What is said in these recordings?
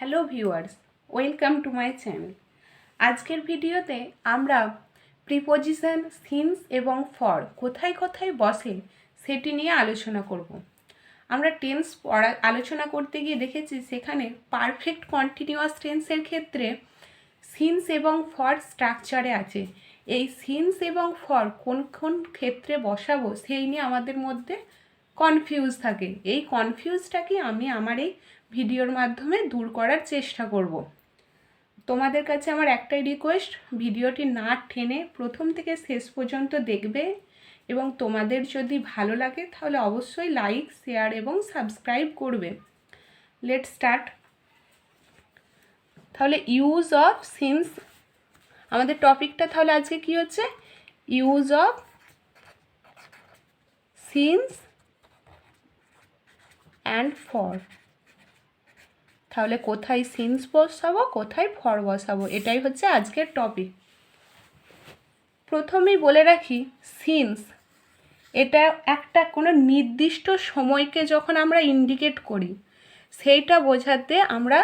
Hello viewers, welcome to my channel. আজকের ভিডিওতে আমরা প্রিপোজিশন, সিন্স এবং ফর কোথায় কোথায় বসে সেটি নিয়ে আলোচনা করব। আমরা টেন্স আলোচনা করতে গিয়ে দেখেছি সেখানে পারফেক্ট কন্টিনিউয়াস টেন্সের ক্ষেত্রে সিন্স এবং ফর স্ট্রাকচারে আছে। এই সিন্স এবং ফর কোন কোন ক্ষেত্রে বসাবো সেই নিয়ে আমাদের মধ্যে কনফিউজ থাকে। এই কনফিউজটাকে আমি আমার এই ভিডিওর মাধ্যমে দূর করার চেষ্টা করব। তোমাদের কাছে আমার একটাই রিকোয়েস্ট, ভিডিওটি না টেনে প্রথম থেকে শেষ পর্যন্ত দেখবে এবং তোমাদের যদি ভালো লাগে তাহলে অবশ্যই লাইক, শেয়ার এবং সাবস্ক্রাইব করবে। Let start. তাহলে ইউজ অফ সিন্স, আমাদের টপিকটা তাহলে আজকে কি হচ্ছে? Use of since and for. তাহলে কোথায় সিন্স বসাবো, কোথায় ফর বসাবো, এটাই হচ্ছে আজকের টপিক। প্রথমেই বলে রাখি, সিন্স এটা একটা কোনো নির্দিষ্ট সময়কে যখন আমরা ইন্ডিকেট করি সেইটা বোঝাতে আমরা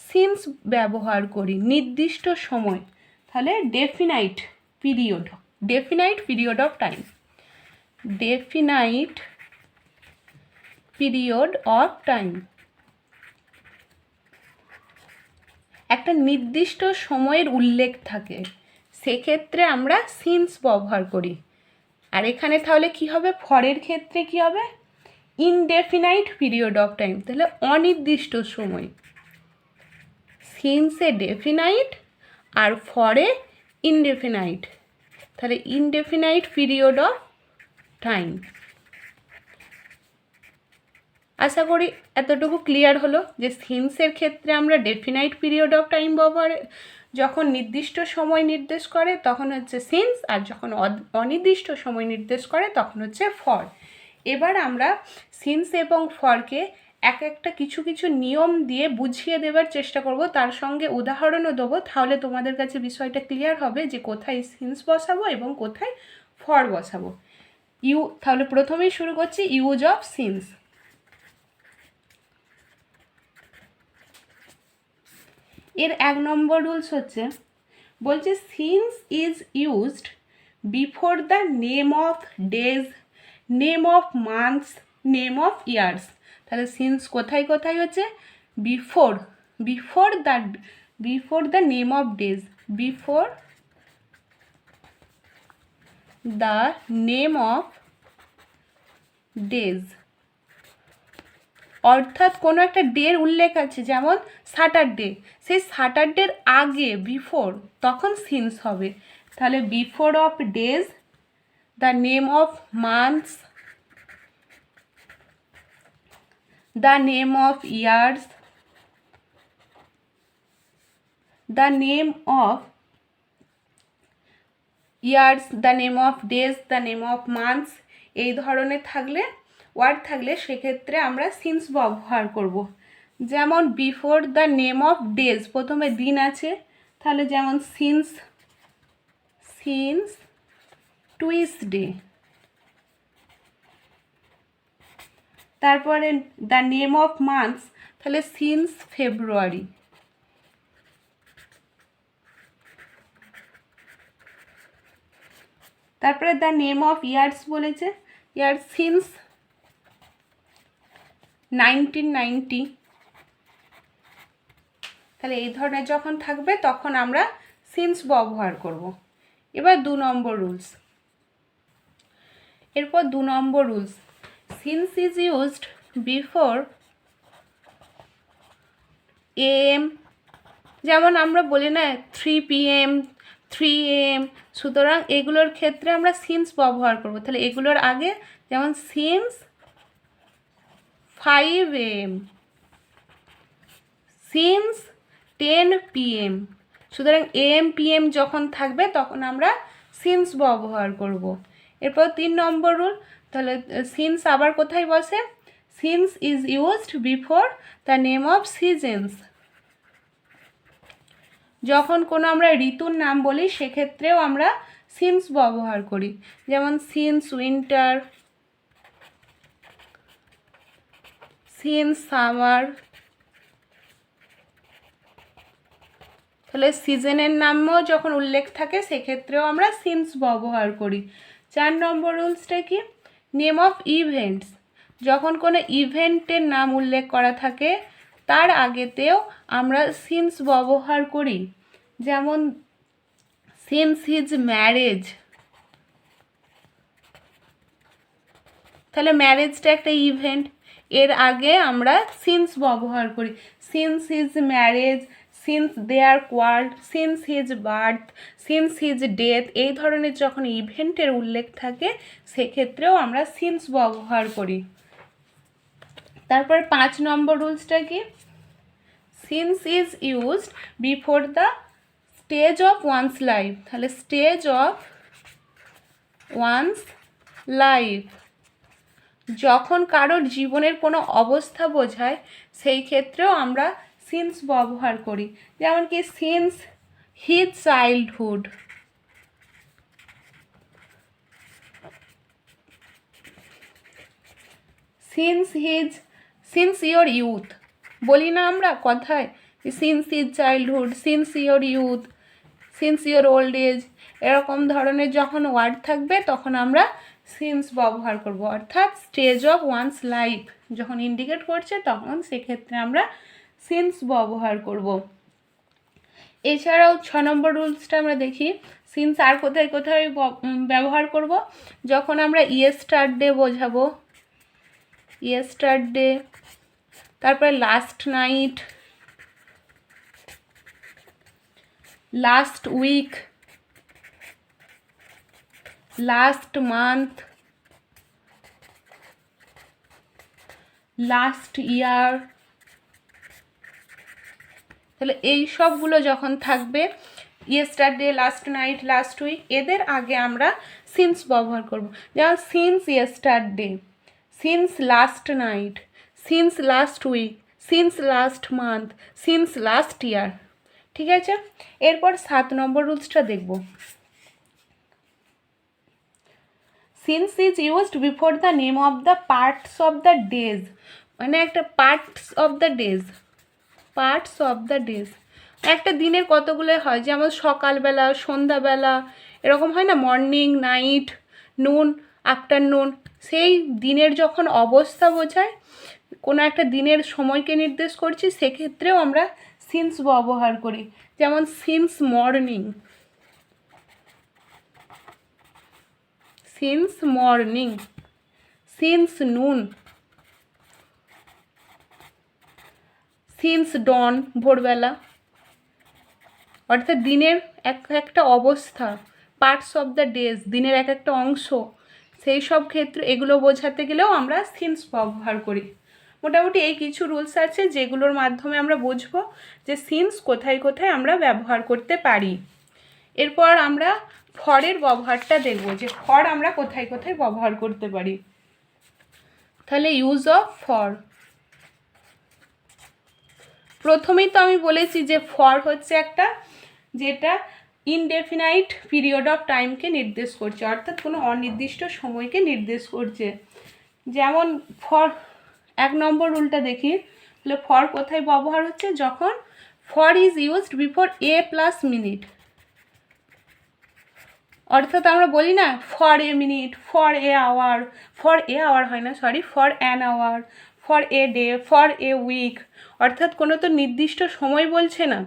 সিন্স ব্যবহার করি। নির্দিষ্ট সময়, তাহলে definite period, definite period of time, definite period of time, একটা নির্দিষ্ট সময়ের উল্লেখ থাকে, সেক্ষেত্রে আমরা সিন্স ব্যবহার করি। আর এখানে তাহলে কি হবে? ফরের ক্ষেত্রে কি হবে? ইনডেফিনাইট পিরিয়ড অফ টাইম, তাহলে অনির্দিষ্ট সময়। সিন্সে ডেফিনাইট আর ফরে ইনডেফিনাইট, তাহলে ইনডেফিনাইট পিরিয়ড অফ টাইম। আশা করি এতটুকু ক্লিয়ার হলো যে সিন্সের ক্ষেত্রে আমরা ডেফিনাইট পিরিয়ড অফ টাইম ব্যবহার, যখন নির্দিষ্ট সময় নির্দেশ করে তখন হচ্ছে সিন্স, আর যখন অনির্দিষ্ট সময় নির্দেশ করে তখন হচ্ছে ফর। এবার আমরা সিন্স এবং ফরকে এক একটা কিছু কিছু নিয়ম দিয়ে বুঝিয়ে দেওয়ার চেষ্টা করব, তার সঙ্গে উদাহরণও দেবো। তাহলে তোমাদের কাছে বিষয়টা ক্লিয়ার হবে যে কোথায় সিন্স বসাবো এবং কোথায় ফর বসাবো। তাহলে প্রথমেই শুরু করছি ইউজ অফ সিন্স। এর 1 নম্বর রুলস হচ্ছে, বলছে since is used before the name of days, name of months, name of years. তাহলে সিন্স কোথায় কোথায় হচ্ছে? Before, before the name of days, before the name of days, অর্থাৎ কোনো একটা ডের উল্লেখ আছে, যেমন স্যাটারডে, সেই স্যাটারডের আগে বিফোর, তখন সিন্স হবে। তাহলে before of days, the name of months, the name of years, the name of years, the name of days, the name of months, এই ধরনের থাকলে ওয়ার্ড থাকলে সেক্ষেত্রে আমরা সিন্স ব্যবহার করব। যেমন before the name of days, প্রথমে দিন আছে, তাহলে যেমন সিন্স টুইসডে। তারপরে দ্য নেম অফ মান্থস, তাহলে সিন্স ফেব্রুয়ারি। তারপরে দ্য নেম অফ ইয়ার্স বলেছে, ইয়ার সিন্স 1990। তাহলে এই ধরনের যখন থাকবে তখন আমরা সিন্স ব্যবহার করব। এবার 2 নম্বর রুলস। এরপর 2 নম্বর rules, since is used before AM, যেমন আমরা বলি না 3 PM, 3 AM, সুতরাং এগুলোর ক্ষেত্রে আমরা সিন্স ব্যবহার করব। তাহলে এগুলোর আগে, যেমন সিন্স 5 AM, সিন্স 10 PM, সুতরাং AM PM যখন থাকবে তখন আমরা সিন্স ব্যবহার করব। এরপর 3 নম্বর রুল, তাহলে সিন্স আবার কোথায় বসে? Since is used before the name of seasons, যখন কোনো আমরা ঋতুর নাম বলি সেক্ষেত্রেও আমরা সিন্স ব্যবহার করি। যেমন সিন্স উইন্টার, সিন্স সামার, তাহলে সিজনের নামও যখন উল্লেখ থাকে সেক্ষেত্রেও আমরা সিন্স ব্যবহার করি। 4 নম্বর রুলসটা কি? নেম অফ ইভেন্টস, যখন কোনো ইভেন্টের নাম উল্লেখ করা থাকে তার আগেতেও আমরা সিন্স ব্যবহার করি। যেমন সিন্স হিজ ম্যারেজ, তাহলে ম্যারেজটা একটা ইভেন্ট, এর আগে আমরা সিন্স ব্যবহার করি। Since his marriage, since their quarrel, since his birth, since his death, এই ধরনের যখন ইভেন্টের উল্লেখ থাকে সেক্ষেত্রেও আমরা সিন্স ব্যবহার করি। তারপর 5 নম্বর রুলসটা কি? Since is used before the stage of wands life, তাহলে স্টেজ অফ ওয়ান্স লাইফ যখন কারোর জীবনের কোনো অবস্থা বোঝায় সেই ক্ষেত্রেও আমরা সিন্স ব্যবহার করি। যেমন কি since his childhood, since your youth, বলি না আমরা কথায় since his childhood, since your youth, since your old age, এরকম ধরনের যখন ওয়ার্ড থাকবে তখন আমরা সিন্স ব্যবহার করব। অর্থাৎ স্টেজ অফ ওয়ান্স লাইফ যখন ইন্ডিকেট করছে তখন সেক্ষেত্রে আমরা সিন্স ব্যবহার করব। এছাড়াও 6 নম্বর রুলসটা আমরা দেখি। সিন্স আর কোথায় কোথায় ব্যবহার করব? যখন আমরা ইয়েস্টারডে বোঝাবো, ইয়েস্টারডে, তারপরে last night, last week, last month, last year, তাহলে এই সবগুলো যখন থাকবে yesterday, last night, last week, এদের আগে আমরা সিন্স ব্যবহার করব। যেমন since yesterday, since last night, since last week, since last month, since last year. ঠিক আছে, এরপর 7 নম্বর রুলসটা দেখব। Since is used before the name of the parts of the days, মানে একটা parts of the days, parts of the days একটা দিনের কতগুলো হয়, যেমন সকালবেলা, সন্ধ্যাবেলা, এরকম হয় না, মর্নিং, নাইট, নুন, আফটারনুন, সেই দিনের যখন অবস্থা বোঝায়, কোনো একটা দিনের সময়কে নির্দেশ করছি সেক্ষেত্রেও আমরা সিন্স ব্যবহার করি। যেমন since morning, since morning, since নুন, সিন্স ডন, ভোরবেলা, অর্থাৎ দিনের একটা অবস্থা, পার্টস অফ দ্য ডেজ, দিনের একটা অংশ, সেই সব ক্ষেত্রে এগুলো বোঝাতে গেলেও আমরা সিন্স ব্যবহার করি। মোটামুটি এই কিছু রুলস আছে যেগুলোর মাধ্যমে আমরা বুঝবো যে সিন্স কোথায় কোথায় আমরা ব্যবহার করতে পারি। এরপর আমরা ফরের ব্যবহারটা দেখব যে ফর আমরা কোথায় কোথায় ব্যবহার করতে পারি। তাহলে ইউজ অফ ফর, প্রথমেই তো আমি বলেছি যে ফর হচ্ছে একটা যেটা ইনডেফিনাইট পিরিয়ড অফ টাইমকে নির্দেশ করছে, অর্থাৎ কোনো অনির্দিষ্ট সময়কে নির্দেশ করছে। যেমন ফর 1 নম্বর রুলটা দেখি, তাহলে ফর কোথায় ব্যবহার হচ্ছে? যখন for is used before a plus minute, অর্থাৎ আমরা বলি না for a minute, for a hour, for a hour হয় না, sorry, for an hour, for a day, for a week, অর্থাৎ কোনো তো নির্দিষ্ট সময় বলছে না,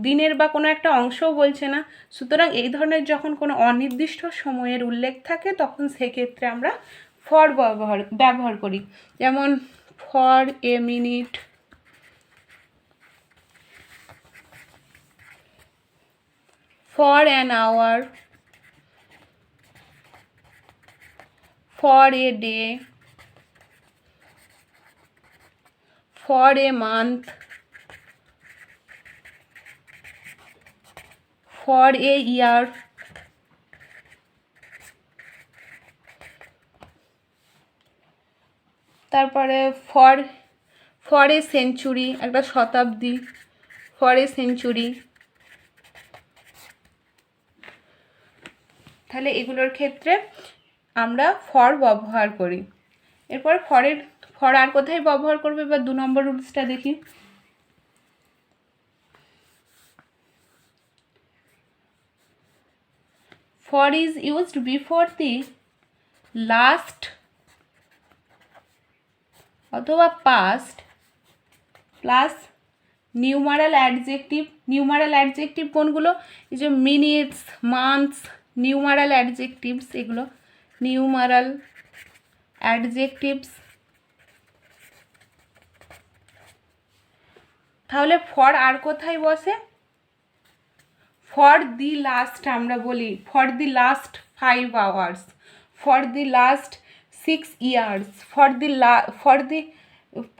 দিনের বা কোনো একটা অংশও বলছে না। সুতরাং এই ধরনের যখন কোনো অনির্দিষ্ট সময়ের উল্লেখ থাকে তখন সেক্ষেত্রে আমরা ফর ব্যবহার করি। যেমন for a minute, for an hour, for a day, for a month, for a year, তারপরে ফর এ সেঞ্চুরি, একটা শতাব্দী, ফর এ সেঞ্চুরি। তাহলে এগুলোর ক্ষেত্রে আমরা ফর ব্যবহার করি। এরপর ফর আর কোথায় ব্যবহার করবে? এবার 2 নম্বর রুলসটা দেখি। For is used before the last অথবা past plus numeral adjective. Numeral adjective কোনগুলো? এই যে মিনিটস, মান্থস, নিউমারাল অ্যাডজেক্টিভস, এগুলো নিউমারাল অ্যাডজেক্টিভস। তাহলে ফর আর কোথায় বসে? ফর দি লাস্ট আমরা বলি, for the last 5 hours, for the last 6 years, for the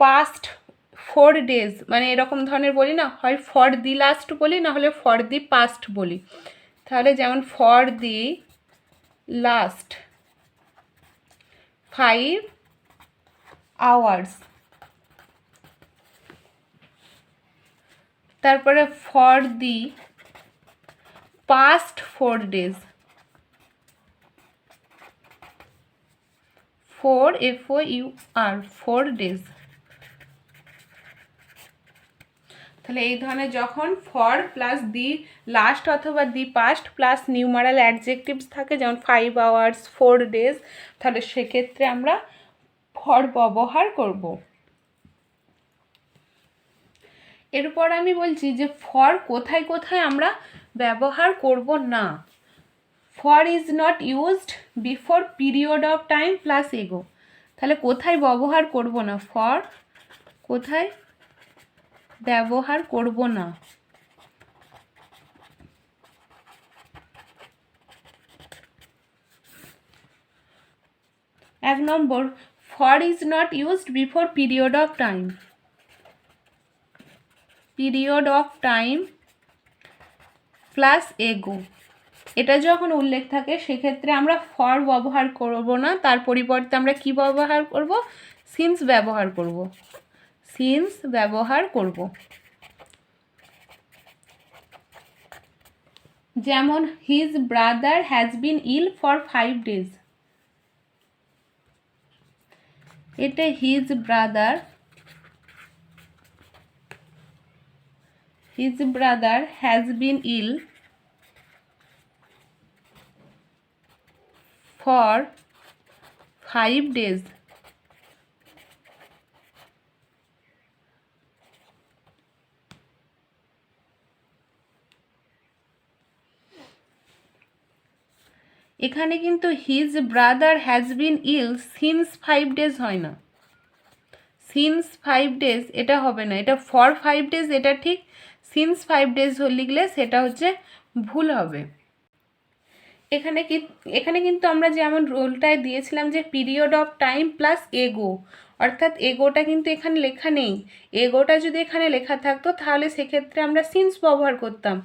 past 4 days, মানে এরকম ধরনের বলি না, হয় ফর দি লাস্ট বলি না হলে ফর দি পাস্ট বলি। তাহলে যেমন ফর দি লাস্ট 5 hours, তারপরে for the past 4 days, 4 4 days। তাহলে এই ধরনের যখন ফর প্লাস দি লাস্ট অথবা the past plus numeral adjectives থাকে, যেমন 5 hours, 4 days, তাহলে সেক্ষেত্রে আমরা ফর ব্যবহার করব। এরপর আমি বলছি যে ফর কোথায় কোথায় আমরা ব্যবহার করব না। For is not used before period of time plus এগো। তাহলে কোথায় ব্যবহার করব না? ফর কোথায় ব্যবহার করব না? 1 নম্বর, for is not used before period of time. Period of time plus ago, এটা যখন উল্লেখ থাকে সেক্ষেত্রে আমরা ফর ব্যবহার করব না, তার পরিবর্তে আমরা কি ব্যবহার করব? সিন্স ব্যবহার করব। সিন্স ব্যবহার করব। যেমন his brother has been ill for 5 days, এটা his brother has been ill for 5 days। এখানে কিন্তু his brother has been ill since 5 days হয় না, সিন্স 5 days এটা হবে না, এটা ফর 5 days এটা ঠিক, সিন্স 5 days লিখলে সেটা হচ্ছে ভুল হবে। এখানে কিন্তু আমরা যেমন রুলটায় দিয়েছিলাম যে পিরিয়ড অফ টাইম প্লাস এগো, অর্থাৎ এগোটা কিন্তু এখানে লেখা নেই। এগোটা যদি এখানে লেখা থাকতো তাহলে সেক্ষেত্রে আমরা সিন্স ব্যবহার করতাম।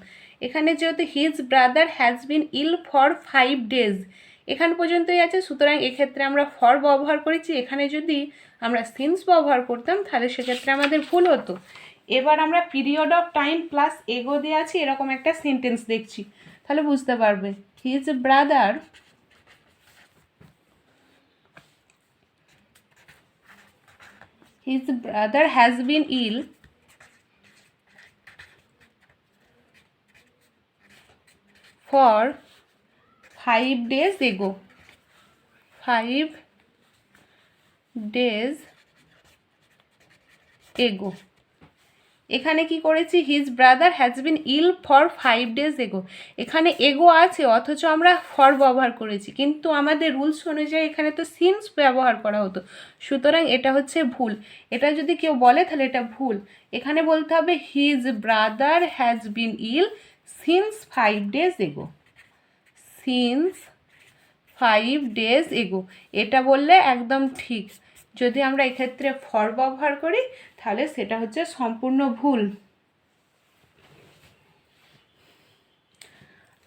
এখানে যেহেতু his brother has been ill for 5 days এখান পর্যন্তই আছে, সুতরাং এক্ষেত্রে আমরা ফর ব্যবহার করেছি। এখানে যদি আমরা সিন্স ব্যবহার করতাম তাহলে সেক্ষেত্রে আমাদের ভুল হতো। এবার আমরা পিরিয়ড অফ টাইম প্লাস এগো দিয়ে আছি এরকম একটা সেন্টেন্স দেখছি, তাহলে বুঝতে পারবে। His brother has been ill for 5 days ago. 5 days ago। এখানে কি করেছি? His brother has been ill for 5 days ago। এখানে এগো আছে অথচ আমরা ফর ব্যবহার করেছি, কিন্তু আমাদের রুলস অনুযায়ী এখানে তো সিন্স ব্যবহার করা হতো, সুতরাং এটা হচ্ছে ভুল। এটা যদি কেউ বলে তাহলে এটা ভুল। এখানে বলতে হবে his brother has been ill since 5 days ago। Since 5 days ago এটা বললে একদম ঠিক। যদি আমরা এক্ষেত্রে ফর ব্যবহার করি তাহলে সেটা হচ্ছে সম্পূর্ণ ভুল।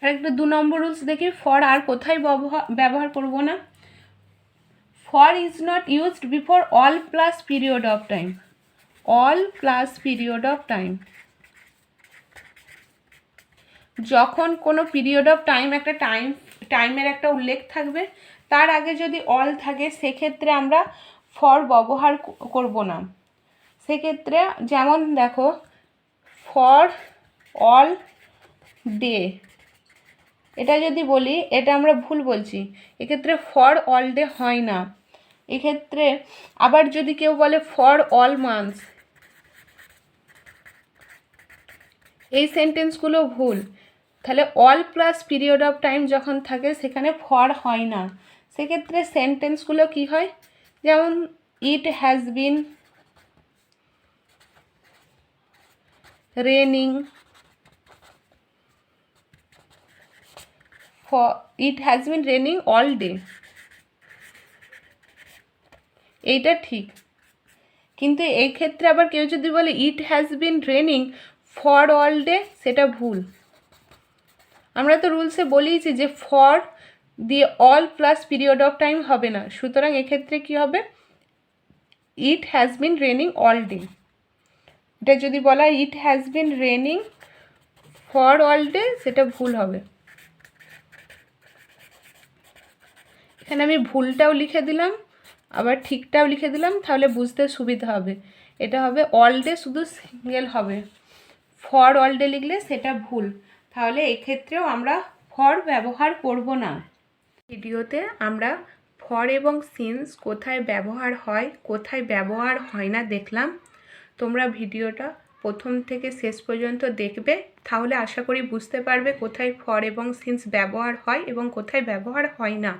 আর একটা 2 নম্বর রুলস দেখি, ফর আর কোথায় ব্যবহার করব না। For is not used before all plus period of time. All plus period of time, যখন কোনো পিরিয়ড অফ টাইম একটা টাইমের একটা উল্লেখ থাকবে, তার আগে যদি অল থাকে সেক্ষেত্রে আমরা ফর ব্যবহার করব না। সেক্ষেত্রে যেমন দেখো, ফর অল ডে এটা যদি বলি এটা আমরা ভুল বলছি, এক্ষেত্রে ফর অল ডে হয় না। এক্ষেত্রে আবার যদি কেউ বলে ফর অল মান্থস, এই সেন্টেন্সগুলো ভুল। তাহলে all plus period of time যখন থাকে সেখানে ফর হয় না। সেক্ষেত্রে সেন্টেন্সগুলো কি হয়, যেমন it has been raining it has been raining all day, এইটা ঠিক। কিন্তু এই ক্ষেত্রে আবার কেউ যদি বলে it has been raining for all day, সেটা ভুল। আমরা তো রুলসে বলেইছি যে ফর দিয়ে all plus period of time হবে না, সুতরাং এক্ষেত্রে কি হবে, it has been raining all day. এটা যদি বলা it has been raining for all day, সেটা ভুল হবে। এখানে আমি ভুলটাও লিখে দিলাম, আবার ঠিকটাও লিখে দিলাম, তাহলে বুঝতে সুবিধা হবে। এটা হবে অল ডে, শুধু সিঙ্গেল হবে। ফর অল ডে লিখলে সেটা ভুল, তাহলে এক্ষেত্রেও আমরা ফর ব্যবহার করব না। ভিডিওতে আমরা ফর এবং সিন্স কোথায় ব্যবহার হয় কোথায় ব্যবহার হয় না দেখলাম। তোমরা ভিডিওটা প্রথম থেকে শেষ পর্যন্ত দেখবে, তাহলে আশা করি বুঝতে পারবে কোথায় ফর এবং সিন্স ব্যবহার হয় এবং কোথায় ব্যবহার হয় না।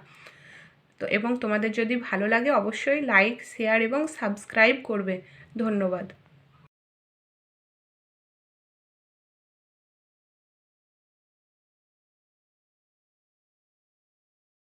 তো এবং তোমাদের যদি ভালো লাগে অবশ্যই লাইক, শেয়ার এবং সাবস্ক্রাইব করবে। ধন্যবাদ।